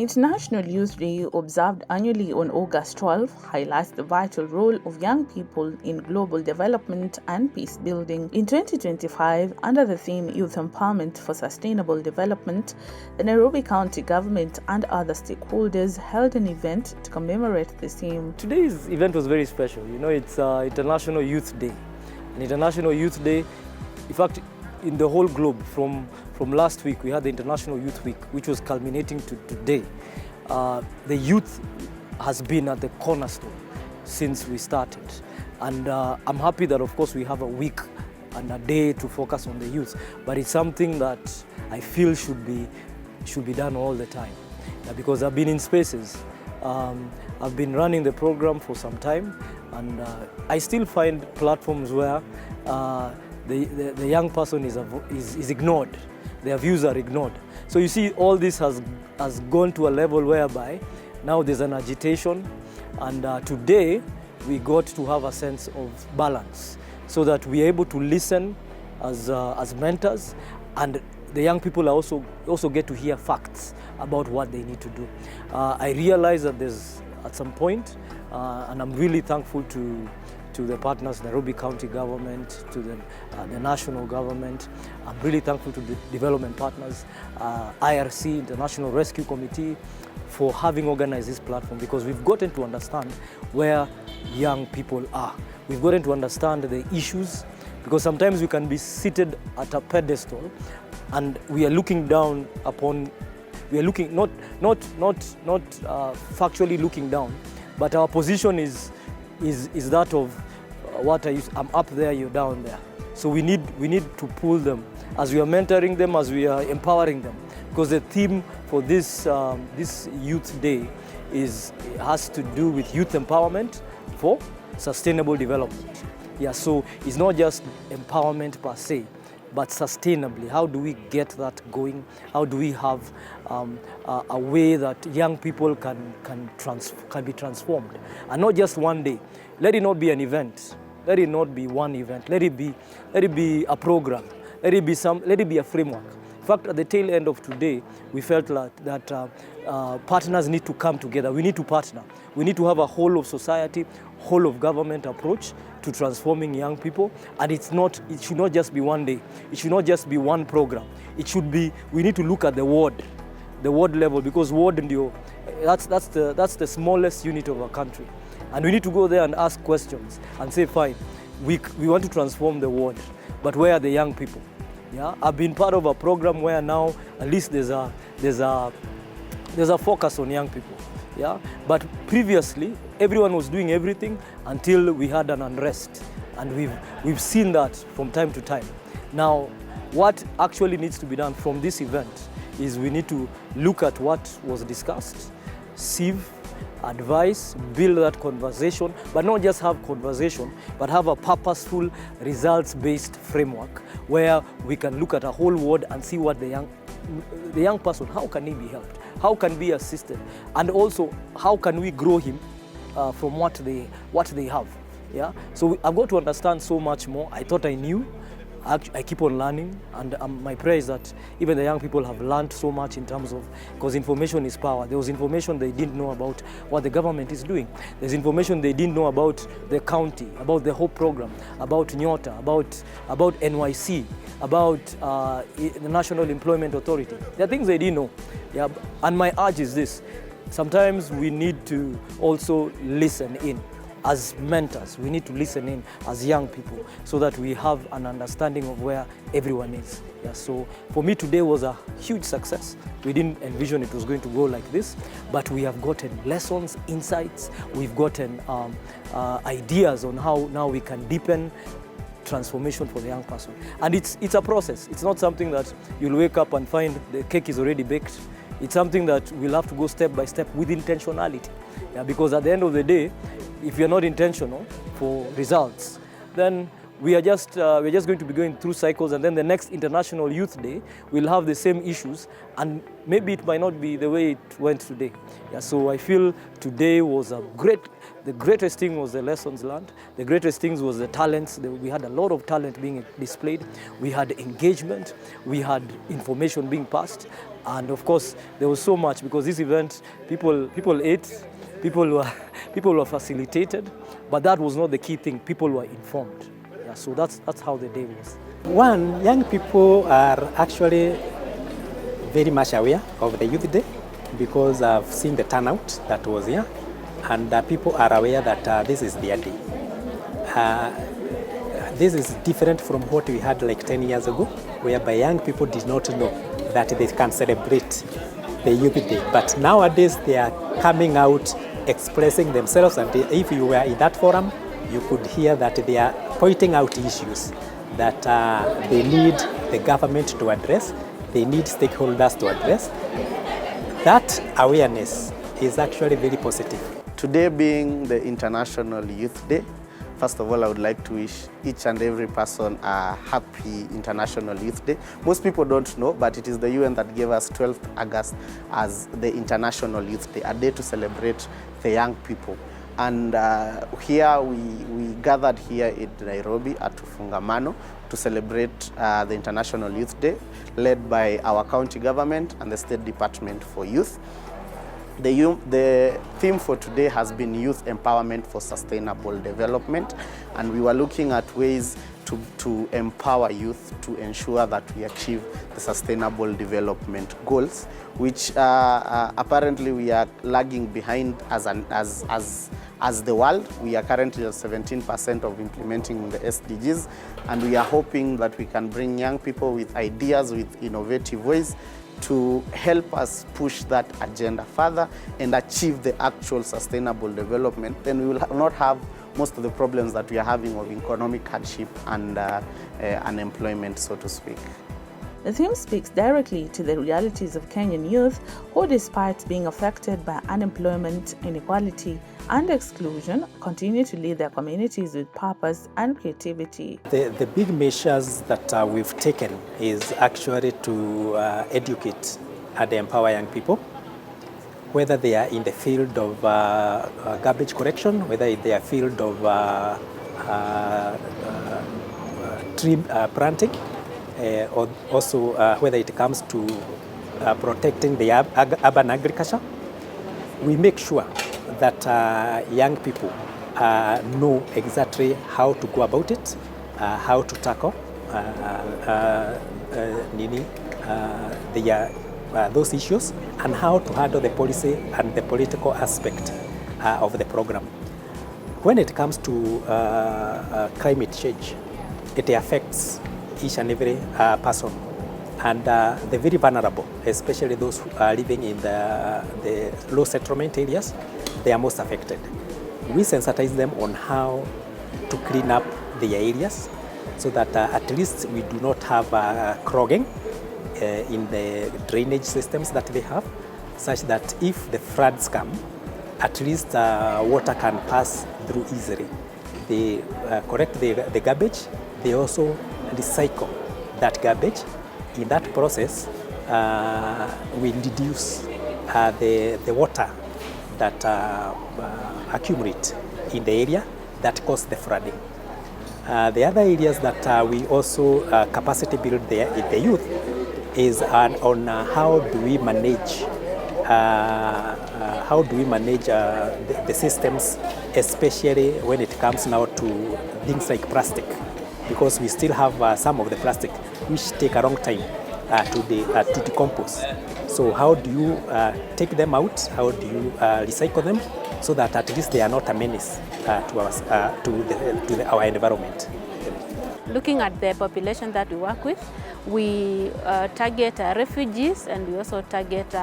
International Youth Day, observed annually on August 12, highlights the vital role of young people in global development and peace building. In 2025, under the theme Youth Empowerment for Sustainable Development, the Nairobi County Government and other stakeholders held an event to commemorate the theme. Today's event was very special. It's International Youth Day. An International Youth Day, in fact, in the whole globe, from last week, we had the International Youth Week, which was culminating to today. The youth has been at the cornerstone since we started. And I'm happy that, of course, we have a week and a day to focus on the youth. But it's something that I feel should be done all the time. Because I've been in spaces. I've been running the program for some time, and I still find platforms where the young person is ignored. Their views are ignored. So you see, all this has gone to a level whereby now there's an agitation, and today we got to have a sense of balance so that we're able to listen as mentors, and the young people are also get to hear facts about what they need to do. I realize that there's at some point, and I'm really thankful to the partners, Nairobi County Government, to the national government. I'm really thankful to the development partners, IRC, International Rescue Committee, for having organized this platform, because we've gotten to understand where young people are. We've gotten to understand the issues, because sometimes we can be seated at a pedestal and we are looking down upon, we are looking, not factually looking down, but our position is that of I'm up there, you're down there. So we need to pull them as we are mentoring them, as we are empowering them, because the theme for this Youth Day has to do with youth empowerment for sustainable development. Yeah, so it's not just empowerment per se, but sustainably. How do we get that going? How do we have a way that young people can be transformed? And not just one day. Let it not be an event. Let it not be one event. Let it be a program. Let it be a framework. In fact, at the tail end of today, we felt that partners need to come together. We need to partner. We need to have a whole of society, whole of government approach to transforming young people. And it should not just be one day. It should not just be one program. We need to look at the ward level, because ward, that's the smallest unit of our country. And we need to go there and ask questions and say, fine, we want to transform the ward, but where are the young people? Yeah, I've been part of a program where now at least there's a focus on young people. Yeah, but previously everyone was doing everything until we had an unrest, and we've seen that from time to time. Now, what actually needs to be done from this event is we need to look at what was discussed, sieve, advise, build that conversation, but not just have conversation, but have a purposeful, results-based framework where we can look at a whole ward and see what the young person, how can he be helped? How can be assisted? And also, how can we grow him from what they have? Yeah. So I've got to understand so much more. I thought I knew. I keep on learning, and my prayer is that even the young people have learned so much in terms of, because information is power. There was information they didn't know about what the government is doing. There's information they didn't know about the county, about the whole program, about Nyota, about NYC, about the National Employment Authority. There are things they didn't know. Yeah, and my urge is this: sometimes we need to also listen in. As mentors, we need to listen in as young people so that we have an understanding of where everyone is. Yeah, so for me today was a huge success. We didn't envision it was going to go like this, but we have gotten lessons, insights, we've gotten ideas on how now we can deepen transformation for the young person. And it's a process. It's not something that you'll wake up and find the cake is already baked. It's something that we'll have to go step by step with intentionality. Yeah, because at the end of the day, if you're not intentional for results, then we're just going to be going through cycles, and then the next International Youth Day, we'll have the same issues, and maybe it might not be the way it went today. Yeah, so I feel today was the greatest thing was the lessons learned. The greatest things was the talents. We had a lot of talent being displayed. We had engagement. We had information being passed. And of course, there was so much, because this event, people ate, people were facilitated, but that was not the key thing. People were informed. Yeah, so that's how the day was. One, young people are actually very much aware of the Youth Day because I've seen the turnout that was here, and people are aware that this is their day. This is different from what we had like 10 years ago, whereby young people did not know that they can celebrate the Youth Day. But nowadays they are coming out, expressing themselves, and if you were in that forum, you could hear that they are pointing out issues that they need the government to address, they need stakeholders to address. That awareness is actually very positive. Today being the International Youth Day, first of all, I would like to wish each and every person a happy International Youth Day. Most people don't know, but it is the UN that gave us 12th August as the International Youth Day, a day to celebrate the young people. And here we gathered here in Nairobi at Fungamano to celebrate the International Youth Day, led by our county government and the State Department for Youth. The theme for today has been Youth Empowerment for Sustainable Development, and we were looking at ways to empower youth to ensure that we achieve the Sustainable Development Goals, which apparently we are lagging behind as the world. We are currently at 17% of implementing the SDGs, and we are hoping that we can bring young people with ideas, with innovative ways to help us push that agenda further and achieve the actual sustainable development. Then we will not have most of the problems that we are having of economic hardship and unemployment, so to speak. The theme speaks directly to the realities of Kenyan youth who, despite being affected by unemployment, inequality, and exclusion, continue to lead their communities with purpose and creativity. The big measures that we've taken is actually to educate and empower young people, whether they are in the field of garbage collection, whether in their field of tree planting, or also whether it comes to protecting the urban agriculture. We make sure that young people know exactly how to go about it, how to tackle those issues, and how to handle the policy and the political aspect of the program. When it comes to climate change, it affects each and every person, and the very vulnerable, especially those who are living in the low settlement areas, they are most affected. We sensitize them on how to clean up their areas so that at least we do not have clogging in the drainage systems that they have, such that if the floods come, at least water can pass through easily. They collect the garbage, they also recycle that garbage. In that process, we reduce the water that accumulate in the area that cause the flooding. The other areas that we also capacity build the youth is on how do we manage the systems, especially when it comes now to things like plastic, because we still have some of the plastic which take a long time to decompose. So how do you take them out? How do you recycle them so that at least they are not a menace to our environment? Looking at the population that we work with, we target refugees, and we also target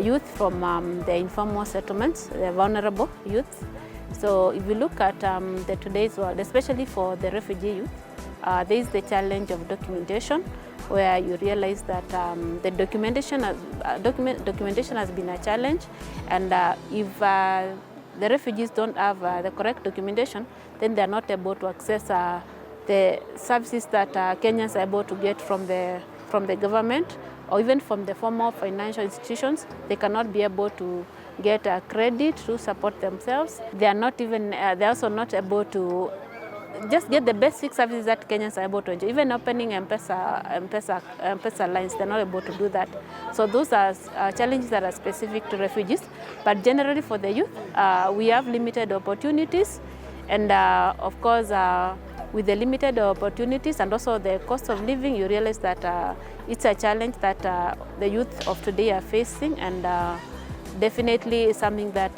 youth from the informal settlements, the vulnerable youth. So if we look at today's world, especially for the refugee youth, there is the challenge of documentation, where you realize that the documentation has been a challenge, and if the refugees don't have the correct documentation, then they are not able to access the services that Kenyans are able to get from the government or even from the formal financial institutions. They cannot be able to get credit to support themselves. They are not even, they're also not able to just get the basic services that Kenyans are able to enjoy. Even opening M-Pesa lines, they're not able to do that. So those are challenges that are specific to refugees. But generally for the youth, we have limited opportunities. And of course, with the limited opportunities and also the cost of living, you realize that it's a challenge that the youth of today are facing, and definitely something that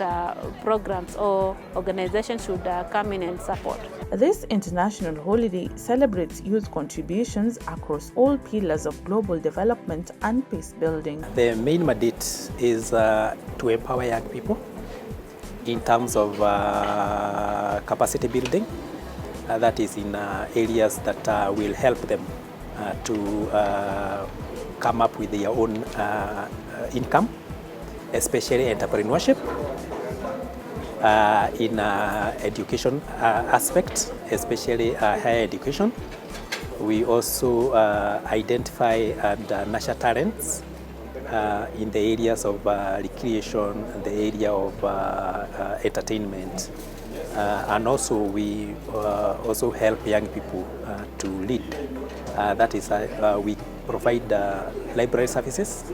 programs or organizations should come in and support. This international holiday celebrates youth contributions across all pillars of global development and peace building. The main mandate is to empower young people in terms of capacity building, that is in areas that will help them to come up with their own income, especially entrepreneurship, in education aspect, especially higher education. We also identify and nurture talents in the areas of recreation, the area of entertainment, and also we also help young people to lead. That is, we provide library services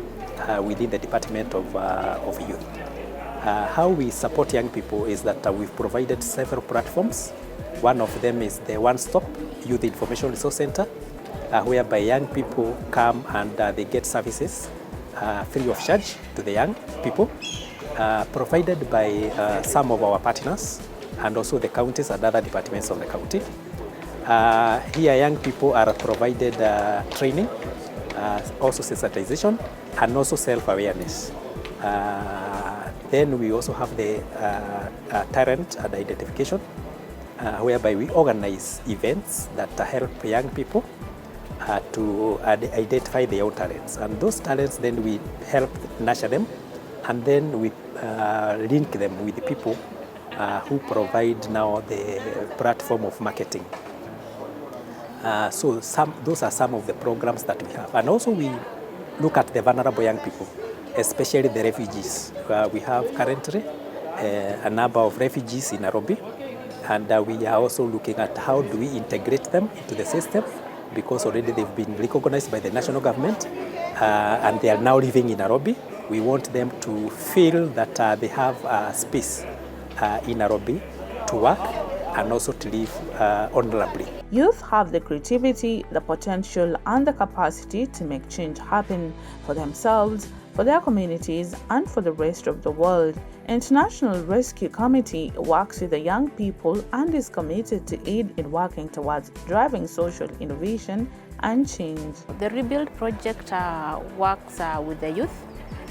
within the Department of Youth. How we support young people is that we've provided several platforms. One of them is the One-Stop Youth Information Resource Center, whereby young people come and they get services free of charge to the young people, provided by some of our partners and also the counties and other departments of the county. Here young people are provided training, also sensitization, and also self-awareness. Then we also have the talent and identification, whereby we organize events that help young people to identify their own talents. And those talents, then we help nurture them, and then we link them with the people who provide now the platform of marketing. So those are some of the programs that we have. And also we look at the vulnerable young people, especially the refugees. We have currently a number of refugees in Nairobi, and we are also looking at how do we integrate them into the system, because already they've been recognized by the national government and they are now living in Nairobi. We want them to feel that they have a space in Nairobi to work and also to live honorably. Youth have the creativity, the potential, and the capacity to make change happen for themselves, for their communities, and for the rest of the world. International Rescue Committee works with the young people and is committed to aid in working towards driving social innovation and change. The Rebuild project works with the youth.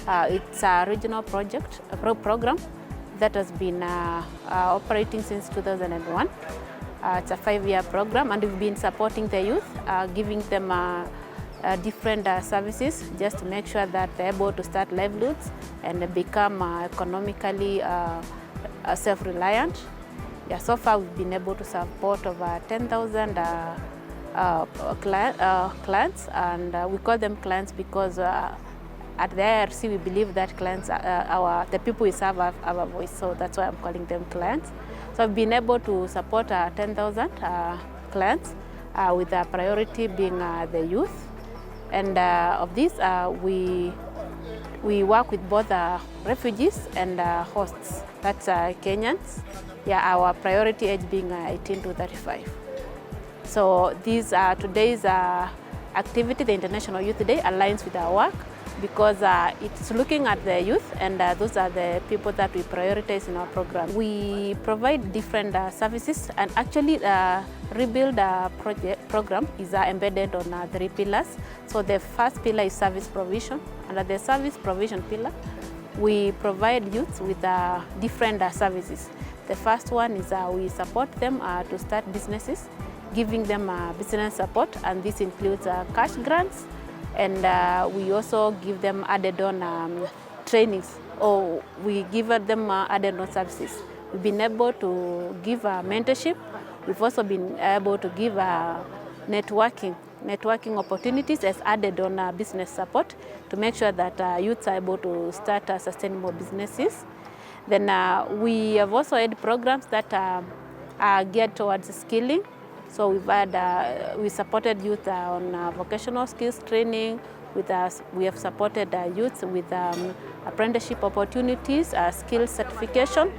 It's a regional project, a program that has been operating since 2001. It's a 5-year program, and we've been supporting the youth, giving them different services just to make sure that they're able to start livelihoods and become economically self-reliant. Yeah, so far we've been able to support over 10,000 clients, and we call them clients because at the IRC we believe that clients, the people we serve have a voice, so that's why I'm calling them clients. So I've been able to support 10,000 clients, with the priority being the youth. And of this, we work with both refugees and hosts, that's Kenyans. Yeah, our priority age being 18 to 35. So these today's activity, the International Youth Day, aligns with our work because it's looking at the youth, and those are the people that we prioritize in our program. We provide different services, and actually Rebuild program is embedded on 3 pillars. So the first pillar is service provision. Under the service provision pillar, we provide youth with different services. The first one is we support them to start businesses, giving them business support, and this includes cash grants, and we also give them added-on trainings, or we give them added-on services. We've been able to give mentorship We've also been able to give networking opportunities as added on business support to make sure that youths are able to start sustainable businesses. Then we have also had programs that are geared towards skilling. So we supported youth on vocational skills training. We have supported youth with apprenticeship opportunities, skills certification,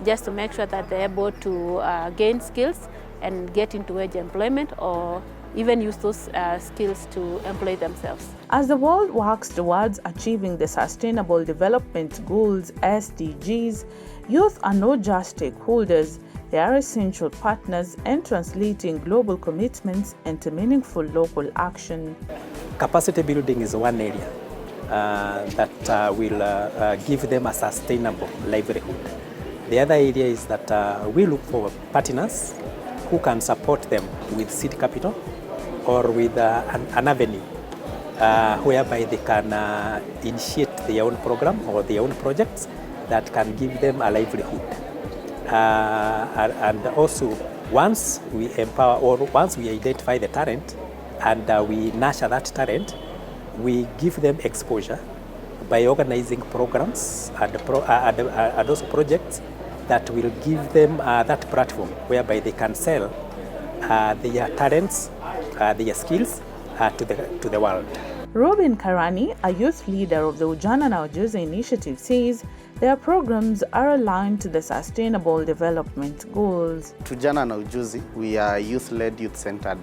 just to make sure that they're able to gain skills and get into wage employment or even use those skills to employ themselves. As the world works towards achieving the Sustainable Development Goals (SDGs), youth are not just stakeholders, they are essential partners in translating global commitments into meaningful local action. Capacity building is one area that will give them a sustainable livelihood. The other area is that we look for partners who can support them with seed capital or with an avenue whereby they can initiate their own program or their own projects that can give them a livelihood. And also, once we empower or once we identify the talent and we nurture that talent, we give them exposure by organizing programs and those projects that will give them that platform whereby they can sell their talents, their skills to the world. Robin Karani, a youth leader of the Ujana na Ujuzi initiative, says their programs are aligned to the Sustainable Development Goals. Ujana na Ujuzi, we are a youth-led, youth-centered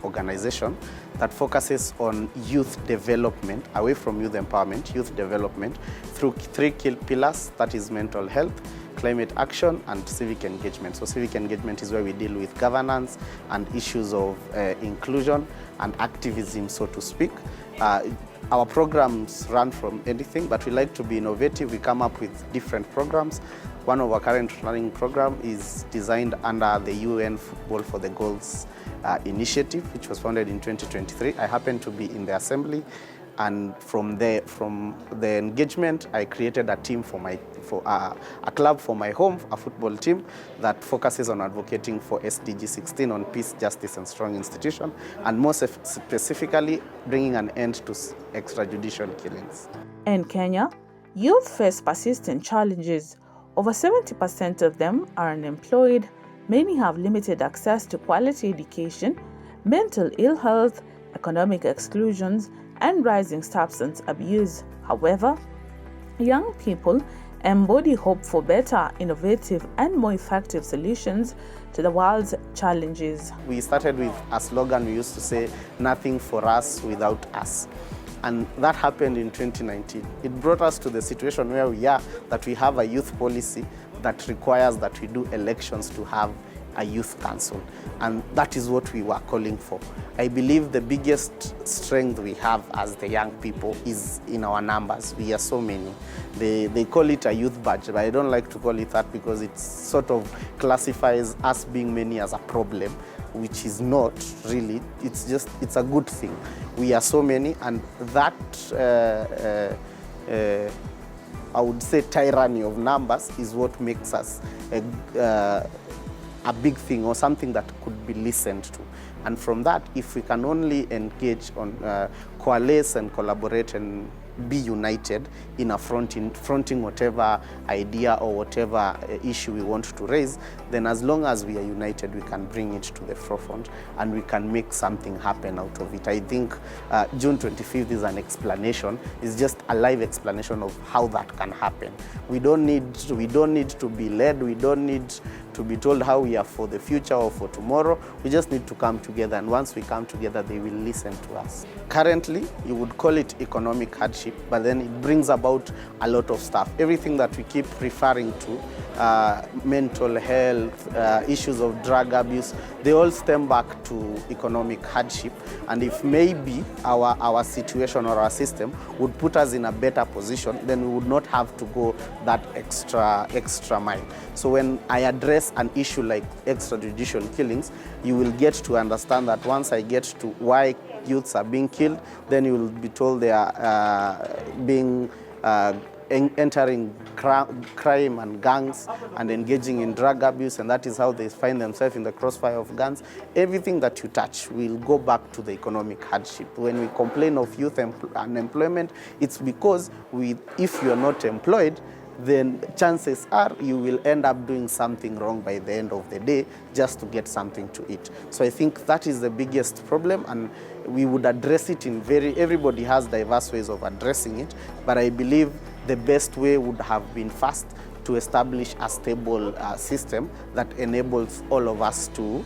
organization that focuses on youth development, away from youth empowerment, youth development, through three key pillars, that is mental health, climate action, and civic engagement. So civic engagement is where we deal with governance and issues of inclusion and activism, so to speak. Our programs run from anything, but we like to be innovative. We come up with different programs. One of our current running program is designed under the UN Football for the Goals initiative, which was founded in 2023. I happen to be in the assembly, and from the engagement, I created a team for a club for my home, a football team that focuses on advocating for SDG 16 on peace, justice, and strong institution, and more specifically, bringing an end to extrajudicial killings. In Kenya, youth face persistent challenges. Over 70% of them are unemployed. Many have limited access to quality education, mental ill health, economic exclusions, and rising substance abuse. However, young people embody hope for better, innovative, and more effective solutions to the world's challenges. We started with a slogan we used to say, "Nothing for us without us." And that happened in 2019. It brought us to the situation where we are, that we have a youth policy that requires that we do elections to have a youth council. And that is what we were calling for. I believe the biggest strength we have as the young people is in our numbers. We are so many. They call it a youth badge, but I don't like to call it that because it sort of classifies us being many as a problem, which is not really. It's a good thing. We are so many, and that I would say tyranny of numbers is what makes us a big thing, or something that could be listened to. And from that, if we can only engage on coalesce and collaborate and be united in fronting whatever idea or whatever issue we want to raise, then as long as we are united, we can bring it to the forefront and we can make something happen out of it. I think June 25th is an explanation, it's just a live explanation of how that can happen. We don't need to be led, we don't need to be told how we are for the future or for tomorrow. We just need to come together, and once we come together, they will listen to us. Currently, you would call it economic hardship, but then it brings about a lot of stuff. Everything that we keep referring to, mental health, issues of drug abuse, they all stem back to economic hardship. And if maybe our situation or our system would put us in a better position, then we would not have to go that extra mile. So when I address an issue like extrajudicial killings, you will get to understand that once I get to why youths are being killed, then you will be told they are being entering crime and gangs and engaging in drug abuse, and that is how they find themselves in the crossfire of gangs. Everything that you touch will go back to the economic hardship. When we complain of youth unemployment, it's because if you are not employed, then chances are you will end up doing something wrong by the end of the day just to get something to eat. So I think that is the biggest problem, and we would address it in everybody has diverse ways of addressing it, but I believe the best way would have been first to establish a stable system that enables all of us to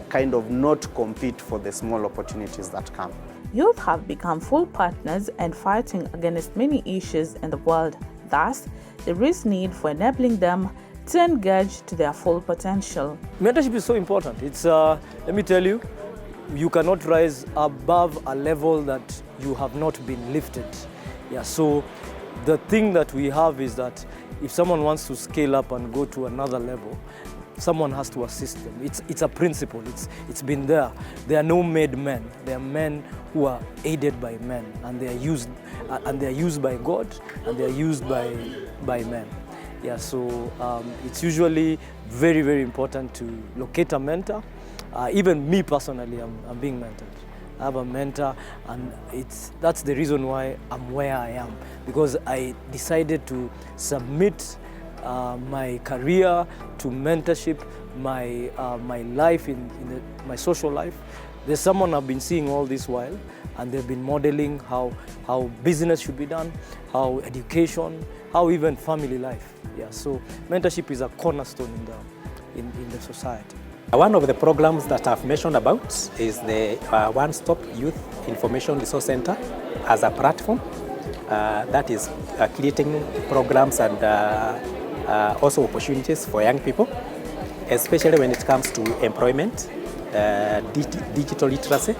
kind of not compete for the small opportunities that come. Youth have become full partners and fighting against many issues in the world. Thus, there is need for enabling them to engage to their full potential. Mentorship is so important. It's, let me tell you, you cannot rise above a level that you have not been lifted. Yeah, so the thing that we have is that if someone wants to scale up and go to another level, someone has to assist them. It's a principle. It's been there. There are no made men. There are men who are aided by men, and they are used by God, and they are used by men. Yeah, so it's usually very, very important to locate a mentor. Even me personally, I'm being mentored. I have a mentor, and that's the reason why I'm where I am, because I decided to submit my career to mentorship, my life my social life. There's someone I've been seeing all this while, and they've been modeling how business should be done, how education, how even family life. Yeah, so mentorship is a cornerstone in the society. One of the programs that I've mentioned about is the One-Stop Youth Information Resource Center as a platform that is creating programs and also opportunities for young people, especially when it comes to employment, digital literacy,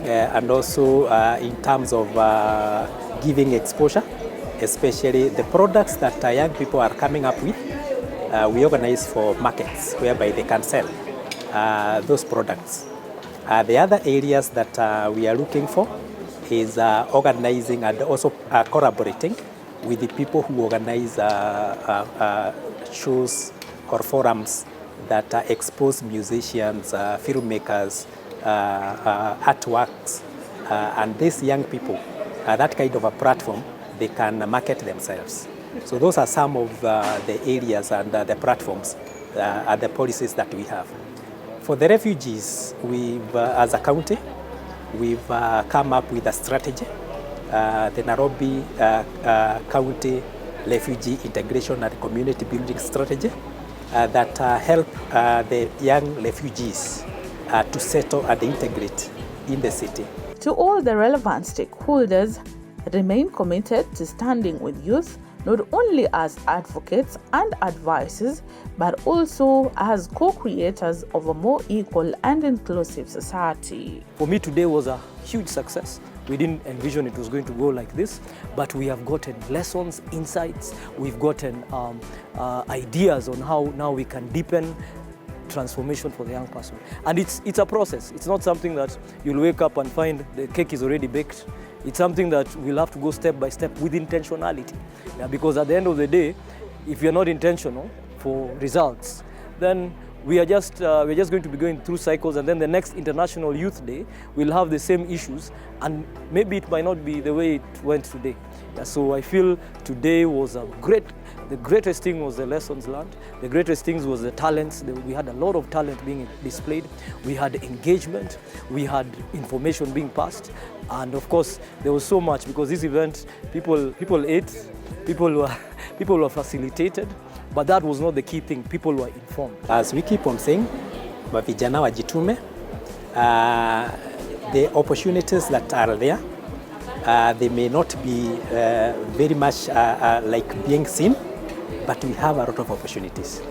and also in terms of giving exposure, especially the products that young people are coming up with. We organize for markets whereby they can sell those products. The other areas that we are looking for is organizing and also collaborating with the people who organize shows or forums that expose musicians, filmmakers, artworks, and these young people, that kind of a platform, they can market themselves. So those are some of the areas and the platforms and the policies that we have. For the refugees, as a county, we've come up with a strategy, the Nairobi County Refugee Integration and Community Building Strategy that help the young refugees to settle and integrate in the city. To all the relevant stakeholders, remain committed to standing with youth, not only as advocates and advisors, but also as co-creators of a more equal and inclusive society. For me, today was a huge success. We didn't envision it was going to go like this, but we have gotten lessons, insights, we've gotten ideas on how now we can deepen transformation for the young person. And it's a process. It's not something that you'll wake up and find the cake is already baked. It's something that we'll have to go step by step with intentionality. Yeah, because at the end of the day, if you're not intentional for results, then we're just going to be going through cycles, and then the next International Youth Day, we'll have the same issues, and maybe it might not be the way it went today. Yeah, so I feel today was the greatest thing was the lessons learned. The greatest thing was the talents. We had a lot of talent being displayed. We had engagement. We had information being passed. And of course, there was so much, because this event, people ate, people were facilitated, but that was not the key thing. People were informed. As we keep on saying, vijana wajitume, the opportunities that are there, they may not be very much like being seen, but we have a lot of opportunities.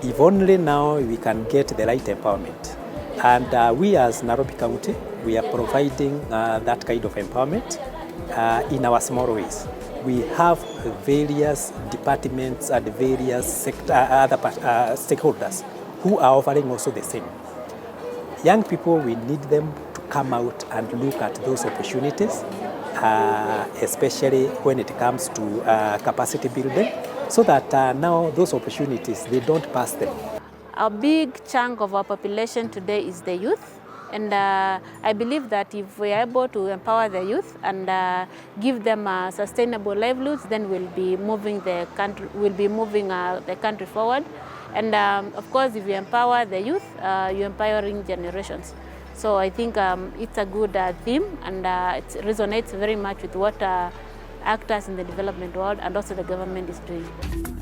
If only now we can get the right empowerment. And we as Nairobi County, we are providing that kind of empowerment in our small ways. We have various departments and various other stakeholders who are offering also the same. Young people, we need them to come out and look at those opportunities especially when it comes to capacity building, so that now those opportunities, they don't pass them. A big chunk of our population today is the youth. And I believe that if we are able to empower the youth and give them sustainable livelihoods, then we'll be moving the country forward. And of course, if you empower the youth, you're empowering generations. So I think it's a good theme, and it resonates very much with what actors in the development world and also the government is doing.